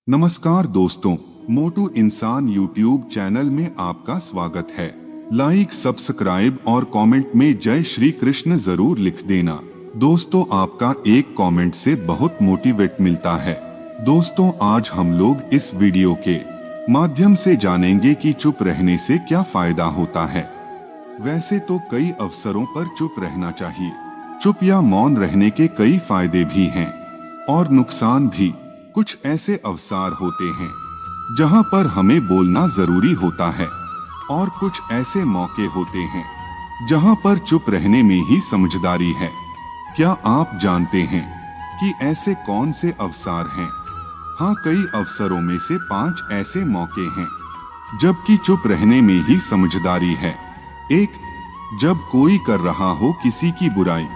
नमस्कार दोस्तों, मोटू इंसान यूट्यूब चैनल में आपका स्वागत है। लाइक, सब्सक्राइब और कमेंट में जय श्री कृष्ण जरूर लिख देना। दोस्तों, आपका एक कमेंट से बहुत मोटिवेट मिलता है। दोस्तों, आज हम लोग इस वीडियो के माध्यम से जानेंगे कि चुप रहने से क्या फायदा होता है। वैसे तो कई अवसरों पर चुप रहना चाहिए। चुप या मौन रहने के कई फायदे भी हैं और नुकसान भी। कुछ ऐसे अवसर होते हैं जहां पर हमें बोलना जरूरी होता है और कुछ ऐसे मौके होते हैं जहां पर चुप रहने में ही समझदारी है। क्या आप जानते हैं कि ऐसे कौन से अवसर हैं? हाँ, कई अवसरों में से 5 ऐसे मौके हैं जबकि चुप रहने में ही समझदारी है। 1. जब कोई कर रहा हो किसी की बुराई।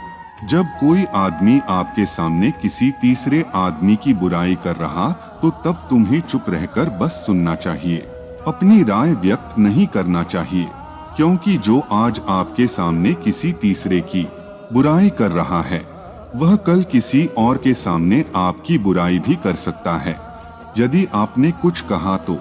जब कोई आदमी आपके सामने किसी तीसरे आदमी की बुराई कर रहा तो तब तुम्हें चुप रहकर बस सुनना चाहिए। अपनी राय व्यक्त नहीं करना चाहिए, क्योंकि जो आज आपके सामने किसी तीसरे की बुराई कर रहा है वह कल किसी और के सामने आपकी बुराई भी कर सकता है। यदि आपने कुछ कहा तो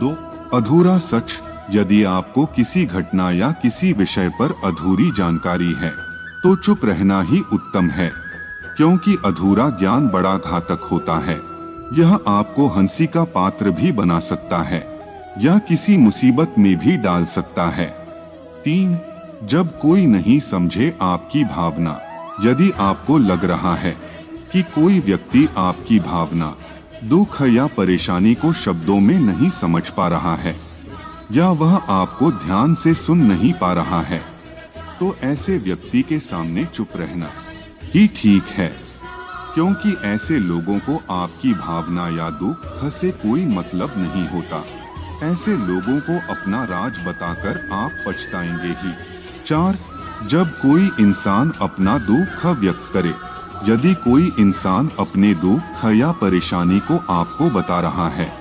2. अधूरा सच। यदि आपको किसी घटना या किसी विषय पर अधूरी जानकारी है तो चुप रहना ही उत्तम है, क्योंकि अधूरा ज्ञान बड़ा घातक होता है। यह आपको हंसी का पात्र भी बना सकता है या किसी मुसीबत में भी डाल सकता है। 3. जब कोई नहीं समझे आपकी भावना। यदि आपको लग रहा है कि कोई व्यक्ति आपकी भावना, दुख या परेशानी को शब्दों में नहीं समझ पा रहा है या वह आपको ध्यान से सुन नहीं पा रहा है, तो ऐसे व्यक्ति के सामने चुप रहना ही ठीक है, क्योंकि ऐसे लोगों को आपकी भावना या दुख से कोई मतलब नहीं होता। ऐसे लोगों को अपना राज बताकर आप पछताएंगे ही। 4. जब कोई इंसान अपना दुख व्यक्त करे। यदि कोई इंसान अपने दुख या परेशानी को आपको बता रहा है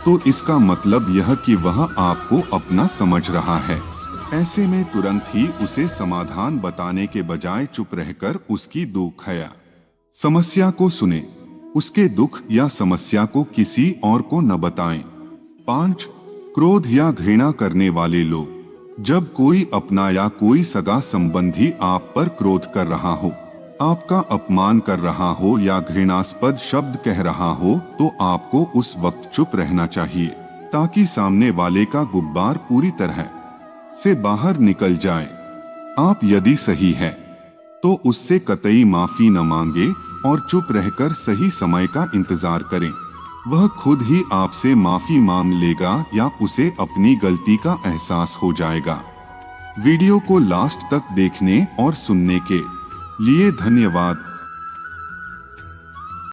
तो इसका मतलब यह कि वह आपको अपना समझ रहा है। ऐसे में तुरंत ही उसे समाधान बताने के बजाय चुप रहकर उसकी दुख या समस्या को सुने। उसके दुख या समस्या को किसी और को न बताएं। 5. क्रोध या घृणा करने वाले लोग। जब कोई अपना या कोई सगा संबंधी आप पर क्रोध कर रहा हो, आपका अपमान कर रहा हो या घृणास्पद शब्द कह रहा हो तो आपको उस वक्त चुप रहना चाहिए, ताकि सामने वाले का गुब्बार पूरी तरह से बाहर निकल जाए। आप यदि सही है तो उससे कतई माफी न मांगे और चुप रहकर सही समय का इंतजार करें। वह खुद ही आपसे माफी मांग लेगा या उसे अपनी गलती का एहसास हो जाएगा। वीडियो को लास्ट तक देखने और सुनने के लिए धन्यवाद।